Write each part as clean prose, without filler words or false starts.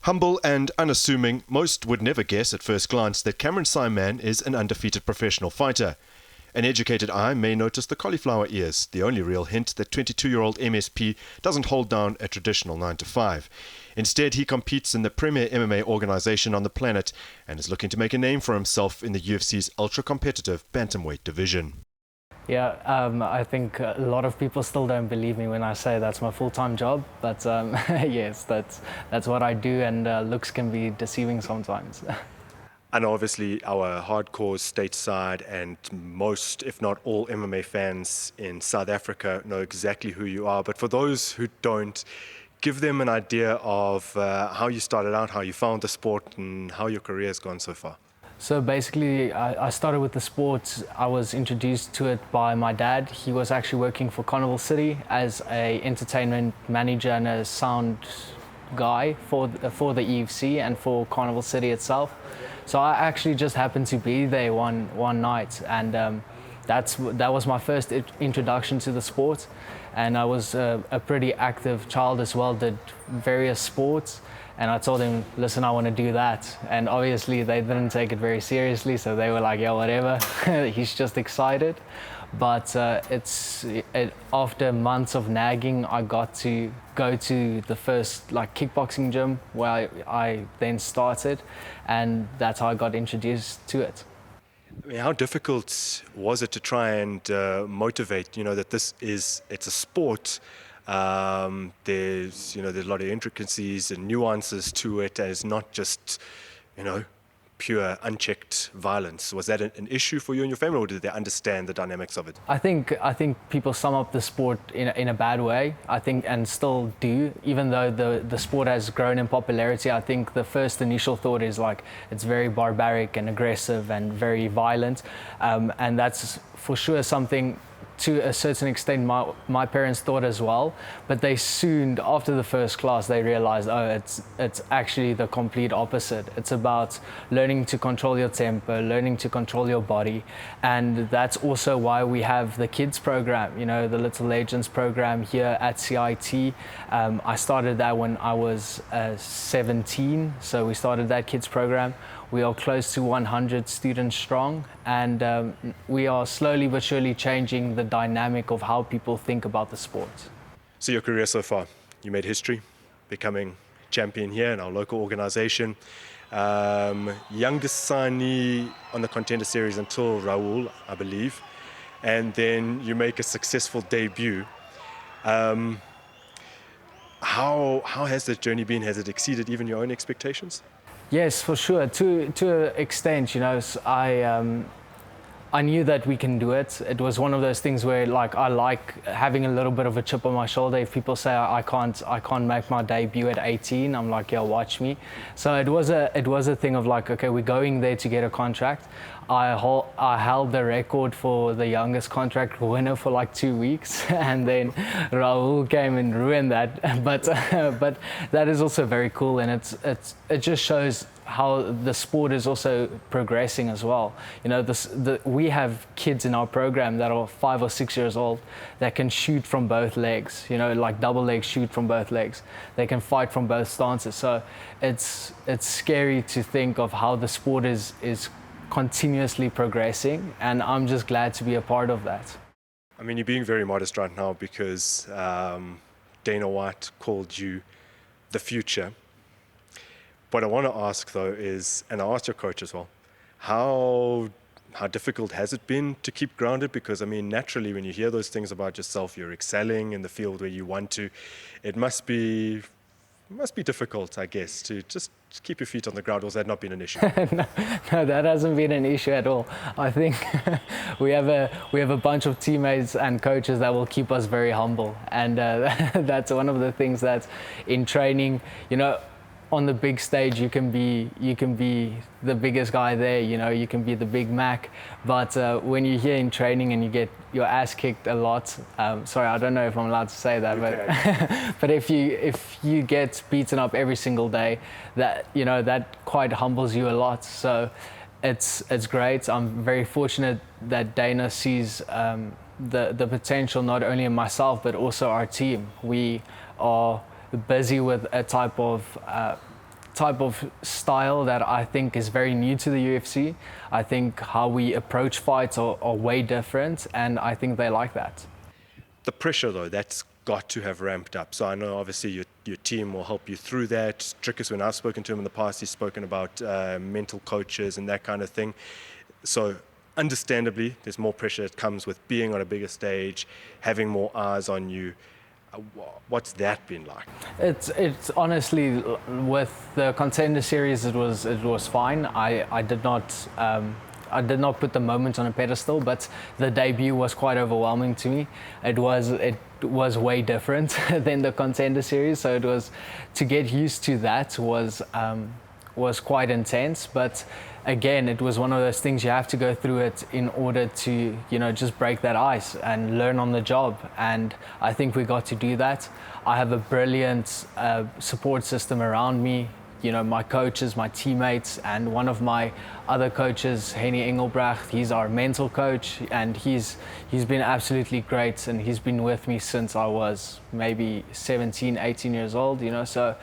Humble and unassuming, most would never guess at first glance that Cameron Saaiman is an undefeated professional fighter. An educated eye may notice the cauliflower ears, the only real hint that 22-year-old MSP doesn't hold down a traditional 9-to-5. Instead, he competes in the premier MMA organization on the planet and is looking to make a name for himself in the UFC's ultra-competitive Bantamweight division. Yeah, I think a lot of people still don't believe me when I say that's my full-time job, but yes, that's what I do, and looks can be deceiving sometimes. And obviously our hardcore stateside and most, if not all, MMA fans in South Africa know exactly who you are, but for those who don't, give them an idea of how you started out, how you found the sport, and how your career has gone so far. So basically, I started with the sport. I was introduced to it by my dad. He was actually working for Carnival City as an entertainment manager and a sound guy for the UFC and for Carnival City itself. So I actually just happened to be there one night, and that was my first introduction to the sport. And I was a pretty active child as well, did various sports. And I told him, listen, I want to do that. And obviously they didn't take it very seriously, so they were like, yeah, whatever. He's just excited. But after months of nagging, I got to go to the first kickboxing gym where I then started, and that's how I got introduced to it. I mean, how difficult was it to try and motivate, that it's a sport? There's a lot of intricacies and nuances to it, and it's not just, pure unchecked violence. Was that an issue for you and your family, or did they understand the dynamics of it? I think people sum up the sport in a bad way, I think, and still do. Even though the sport has grown in popularity, I think the first initial thought is it's very barbaric and aggressive and very violent, and that's for sure something to a certain extent my parents thought as well, but they soon, after the first class, they realized, oh, it's actually the complete opposite. It's about learning to control your temper, learning to control your body, and that's also why we have the kids program, the Little Legends program here at CIT. I started that when I was 17, so we started that kids program. We are close to 100 students strong, and we are slowly but surely changing the dynamic of how people think about the sport. So your career so far, you made history, becoming champion here in our local organization. Youngest signee on the Contender Series until Raul, I believe. And then you make a successful debut. How has that journey been? Has it exceeded even your own expectations? Yes, for sure. To an extent, I knew that we can do it. It was one of those things where I like having a little bit of a chip on my shoulder. If people say I can't make my debut at 18, I'm like, yeah, watch me. So it was a thing of okay, we're going there to get a contract. I held the record for the youngest contract winner for 2 weeks, and then Raul came and ruined that. But that is also very cool, and it just shows how the sport is also progressing as well. We have kids in our program that are 5 or 6 years old that can shoot from both legs, double leg shoot from both legs. They can fight from both stances. So it's scary to think of how the sport is continuously progressing, and I'm just glad to be a part of that. I mean, you're being very modest right now because Dana White called you the future. What I want to ask, though, is, and I asked your coach as well, how difficult has it been to keep grounded? Because, I mean, naturally, when you hear those things about yourself, you're excelling in the field where you want to. It must be difficult, I guess, to just keep your feet on the ground. Or has that not been an issue? No, that hasn't been an issue at all. I think we have a bunch of teammates and coaches that will keep us very humble, and that's one of the things that in training, on the big stage, you can be the biggest guy there, you can be the Big Mac, but when you're here in training and you get your ass kicked a lot, sorry, I don't know if I'm allowed to say that, okay. but if you get beaten up every single day, that quite humbles you a lot. So it's great. I'm very fortunate that Dana sees the potential not only in myself but also our team. We are busy with a type of type of style that I think is very new to the UFC. I think how we approach fights are way different, and I think they like that. The pressure, though, that's got to have ramped up. So I know obviously your team will help you through that. Drickus, when I've spoken to him in the past, he's spoken about mental coaches and that kind of thing. So understandably, there's more pressure that comes with being on a bigger stage, having more eyes on you. What's that been like? It's honestly, with the Contender Series, it was fine. I did not put the moment on a pedestal, but the debut was quite overwhelming to me. It was way different than the Contender Series, so it was, to get used to that was quite intense. But again, it was one of those things, you have to go through it in order to, just break that ice and learn on the job. And I think we got to do that. I have a brilliant support system around me. My coaches, my teammates, and one of my other coaches, Henny Engelbrecht, he's our mental coach, and he's been absolutely great, and he's been with me since I was maybe 17, 18 years old, so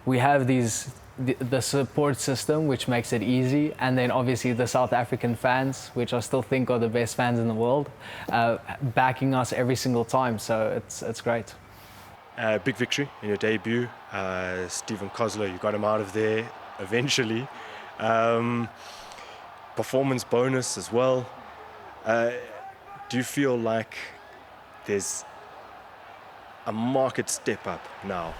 we have the support system, which makes it easy, and then obviously the South African fans, which I still think are the best fans in the world, backing us every single time, so it's great. Big victory in your debut. Stephen Kozler, you got him out of there eventually. Performance bonus as well. Do you feel like there's a marked step up now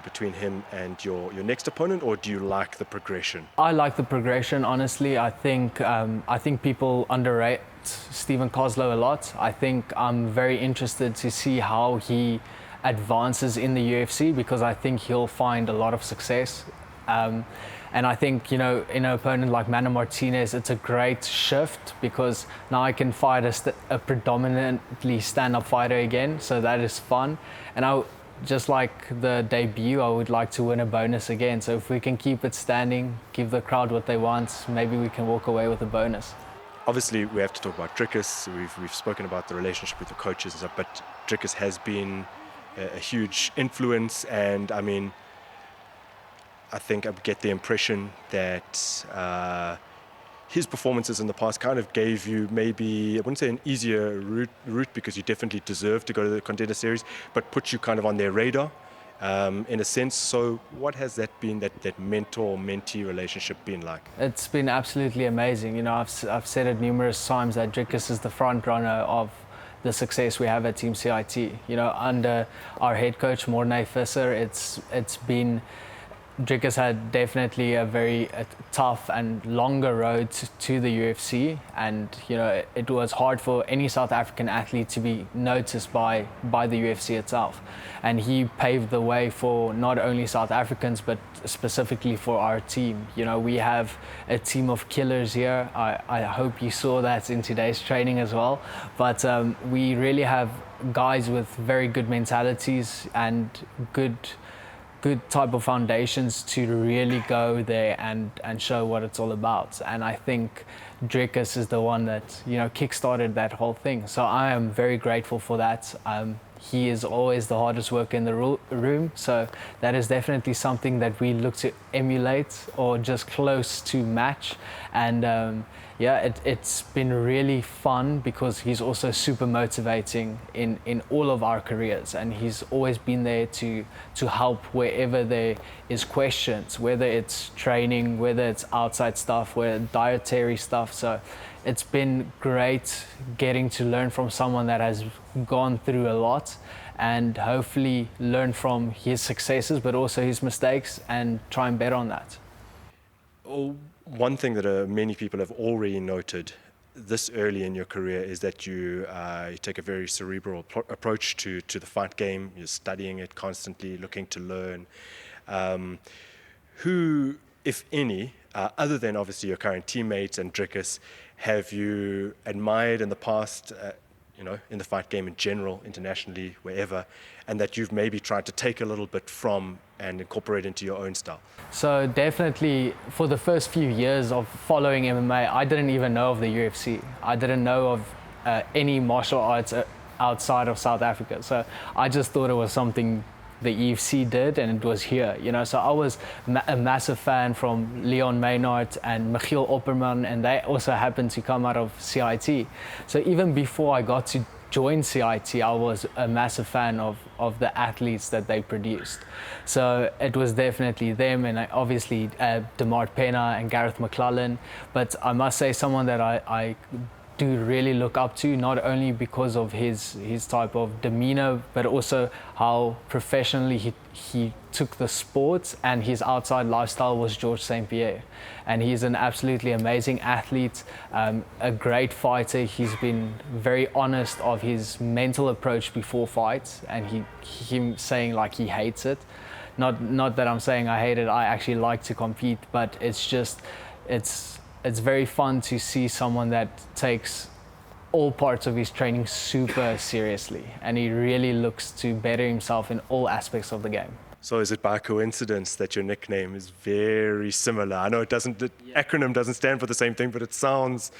between him and your next opponent, or do you like the progression? I like the progression, honestly. I think people underrate Stephen Kozler a lot. I think I'm very interested to see how he advances in the UFC, because I think he'll find a lot of success. And I think, in an opponent like Mana Martinez, it's a great shift, because now I can fight a predominantly stand-up fighter again, so that is fun. And just like the debut, I would like to win a bonus again. So if we can keep it standing, give the crowd what they want, maybe we can walk away with a bonus. Obviously, we have to talk about Drickus. We've spoken about the relationship with the coaches and stuff, but Drickus has been a huge influence, and I mean, I think I get the impression that his performances in the past kind of gave you maybe, I wouldn't say an easier route, because you definitely deserve to go to the Contender Series, but put you kind of on their radar in a sense. So what has that been, that mentor-mentee relationship been like? It's been absolutely amazing. I've said it numerous times that Drickus is the front runner of the success we have at Team CIT. Under our head coach Morné Visser, it's been, Drickus had definitely a very tough and longer road to the UFC, and it was hard for any South African athlete to be noticed by the UFC itself, and he paved the way for not only South Africans but specifically for our team. We have a team of killers here. I hope you saw that in today's training as well, but we really have guys with very good mentalities and good type of foundations to really go there and show what it's all about. And I think Drickus is the one that kick-started that whole thing. So I am very grateful for that. He is always the hardest worker in the room, so that is definitely something that we look to emulate or just close to match. And it's been really fun, because he's also super motivating in all of our careers, and he's always been there to help wherever there is questions, whether it's training, whether it's outside stuff, whether dietary stuff. So it's been great getting to learn from someone that has gone through a lot, and hopefully learn from his successes but also his mistakes and try and bet on that. One thing that many people have already noted this early in your career is that you take a very cerebral approach to the fight game. You're studying it constantly, looking to learn. Who, if any, other than obviously your current teammates and Drickus, have you admired in the past, in the fight game in general, internationally, wherever, and that you've maybe tried to take a little bit from and incorporate into your own style? So definitely, for the first few years of following MMA, I didn't even know of the UFC. I didn't know of any martial arts outside of South Africa. So I just thought it was something the EFC did, and it was here, you know. So I was a massive fan from Leon Maynard and Michiel Opperman, and they also happened to come out of CIT. So even before I got to join CIT, I was a massive fan of the athletes that they produced. So it was definitely them, and obviously DeMart Pena and Gareth McClellan. But I must say, someone that I do really look up to, not only because of his type of demeanor, but also how professionally he took the sport and his outside lifestyle, was George St. Pierre. And he's an absolutely amazing athlete, a great fighter. He's been very honest of his mental approach before fights, and him saying like he hates it. Not that I'm saying I hate it, I actually like to compete, but it's just, it's very fun to see someone that takes all parts of his training super seriously, and he really looks to better himself in all aspects of the game. So is it by coincidence that your nickname is very similar? I know it doesn't, the acronym doesn't stand for the same thing, but it sounds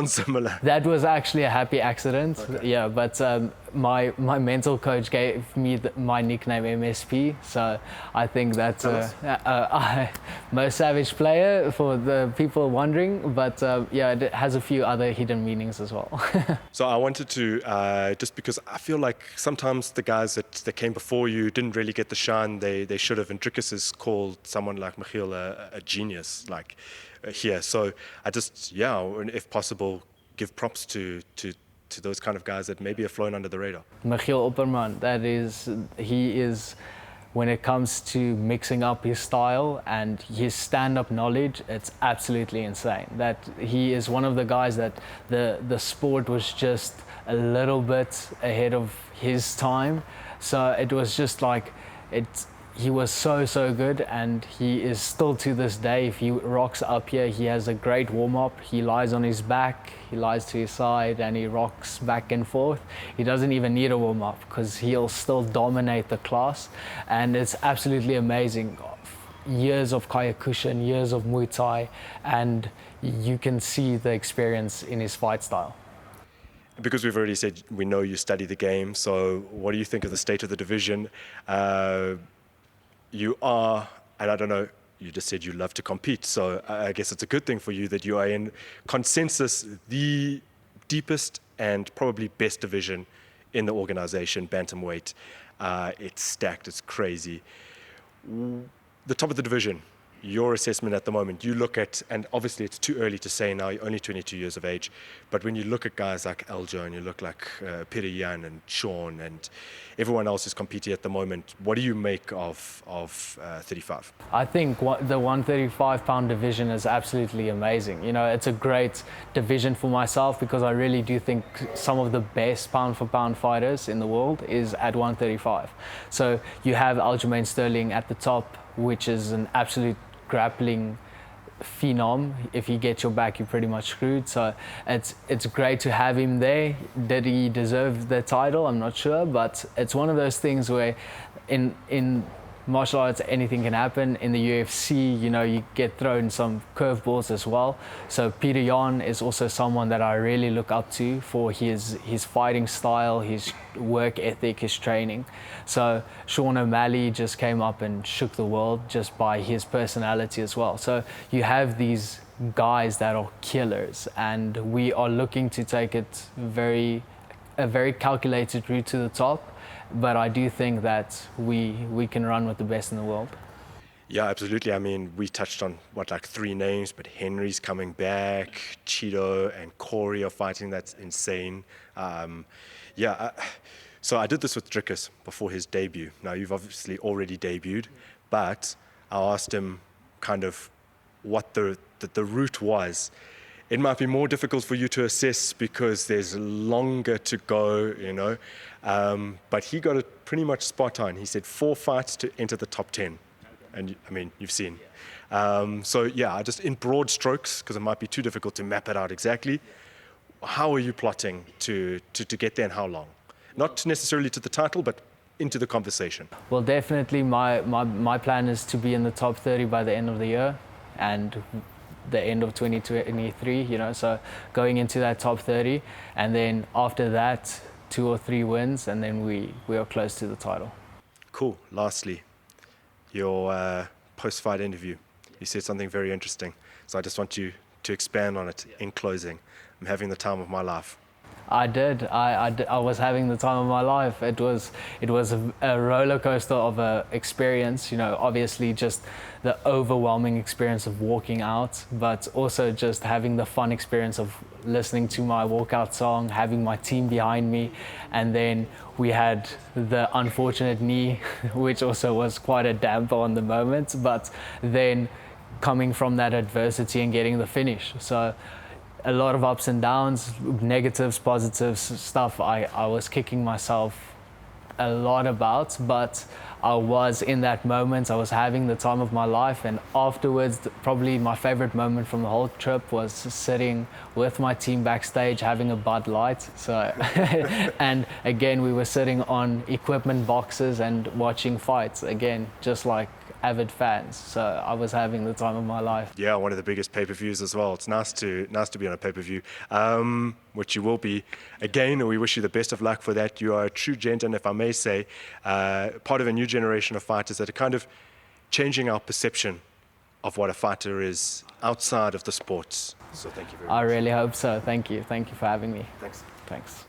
similar. That was actually a happy accident. Okay. Yeah, but my mental coach gave me my nickname MSP, so I think that's most savage player for the people wondering, but yeah, it has a few other hidden meanings as well. So I wanted to, just because I feel like sometimes the guys that came before you didn't really get the shine they should have, and Drickus has called someone like Michiel a genius, like here. So I just, and if possible, give props to those kind of guys that maybe have flown under the radar. Michiel Opperman, he is, when it comes to mixing up his style and his stand-up knowledge, it's absolutely insane. That he is one of the guys that the sport was just a little bit ahead of his time. So it was just like, he was so good, and he is still to this day. If he rocks up here, he has a great warm-up. He lies on his back, he lies to his side, and he rocks back and forth. He doesn't even need a warm-up because he'll still dominate the class, and it's absolutely amazing. Years of Kyokushin, years of Muay Thai, and you can see the experience in his fight style. Because we've already said we know you study the game, so what do you think of the state of the division? You are, and I don't know, you just said you love to compete, so I guess it's a good thing for you that you are in consensus the deepest and probably best division in the organization, Bantamweight. It's stacked, it's crazy. The top of the division, your assessment at the moment, you look at, and obviously it's too early to say now, you're only 22 years of age, but when you look at guys like Aljo and you look like Peter Jan and Sean and everyone else who's competing at the moment, what do you make of 35? I think the 135-pound division is absolutely amazing. You know, it's a great division for myself because I really do think some of the best pound-for-pound fighters in the world is at 135. So you have Aljamain Sterling at the top, which is an absolute grappling phenom. If he gets your back, you're pretty much screwed. So it's great to have him there. Did he deserve the title? I'm not sure, but it's one of those things where in martial arts, anything can happen. In the UFC, you know, you get thrown some curveballs as well. So Peter Jan is also someone that I really look up to for his fighting style, his work ethic, his training. So Sean O'Malley just came up and shook the world just by his personality as well. So you have these guys that are killers, and we are looking to take it a very calculated route to the top. But I do think that we can run with the best in the world. Yeah, absolutely. I mean, we touched on, like 3 names, but Henry's coming back, Cheeto and Corey are fighting. That's insane. So I did this with Drickus before his debut. Now, you've obviously already debuted, but I asked him kind of what the route was. It might be more difficult for you to assess because there's longer to go, you know. But he got it pretty much spot on. He said 4 fights to enter the top 10. And I mean, you've seen. I just in broad strokes, because it might be too difficult to map it out exactly. How are you plotting to get there, and how long? Not necessarily to the title, but into the conversation. Well, definitely my plan is to be in the top 30 by the end of the year, and the end of 2023, you know, so going into that top 30, and then after that 2 or 3 wins, and then we are close to the title. Cool. Lastly, your post-fight interview. You said something very interesting. So I just want you to expand on it in closing. I'm having the time of my life. I did. I was having the time of my life. It was a roller coaster of a experience. You know, obviously just the overwhelming experience of walking out, but also just having the fun experience of listening to my walkout song, having my team behind me, and then we had the unfortunate knee, which also was quite a damper on the moment. But then coming from that adversity and getting the finish. So a lot of ups and downs, negatives, positives, stuff I was kicking myself a lot about, but I was in that moment, I was having the time of my life, and afterwards, probably my favorite moment from the whole trip was sitting with my team backstage having a Bud Light. So, and again, we were sitting on equipment boxes and watching fights, again, just like avid fans. So I was having the time of my life. Yeah, one of the biggest pay-per-views as well. It's nice to be on a pay-per-view, which you will be. Again, we wish you the best of luck for that. You are a true gent, and if I may say, part of a new generation of fighters that are kind of changing our perception of what a fighter is outside of the sports. So thank you very much. I really hope so. Thank you. Thank you for having me. Thanks. Thanks.